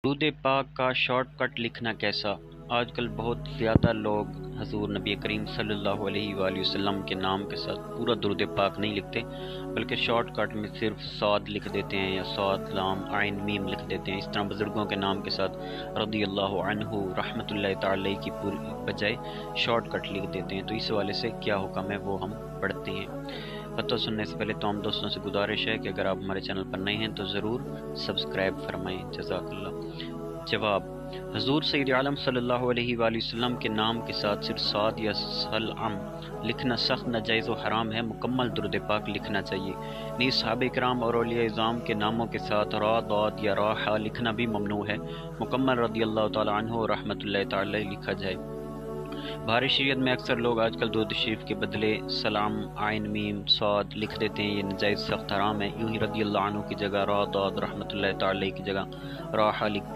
درود پاک کا شارٹ کٹ لکھنا کیسا؟ آج کل بہت زیادہ لوگ حضور نبی کریم صلی اللہ علیہ وآلہ وسلم کے نام کے ساتھ پورا درود پاک نہیں لکھتے، بلکہ شارٹ کٹ میں صرف صاد لکھ دیتے ہیں یا صاد لام عین میم لکھ دیتے ہیں۔ اس طرح بزرگوں کے نام کے ساتھ رضی اللہ عنہ رحمۃ اللہ تعالی کی پوری بجائے شارٹ کٹ لکھ دیتے ہیں۔ تو اس حوالے سے کیا حکم ہے وہ ہم پڑھتے ہیں۔ فتویٰ سننے سے پہلے تمام دوستوں سے گزارش ہے کہ اگر آپ ہمارے چینل پر نئے ہیں تو ضرور سبسکرائب فرمائیں، جزاک اللہ۔ جواب: حضور سید عالم صلی اللہ علیہ وآلہ وسلم کے نام کے ساتھ صرف صاد یا سلام لکھنا سخت ناجائز و حرام ہے۔ مکمل درود پاک لکھنا چاہیے۔ نیز صحابہ کرام اور اولیاء اعظام کے ناموں کے ساتھ را ضاد یا را حا لکھنا بھی ممنوع ہے۔ مکمل رضی اللہ تعالی عنہ اور رحمۃ اللہ تعالی لکھا جائے۔ بہار شریعت میں اکثر لوگ آج کل درود شریف کے بدلے سلام عین میم صاد لکھ دیتے ہیں، یہ ناجائز سخت حرام ہے۔ یوں ہی رضی اللہ عنہ کی جگہ را ضاد، رحمۃ اللہ تعالی کی جگہ را حا لکھتے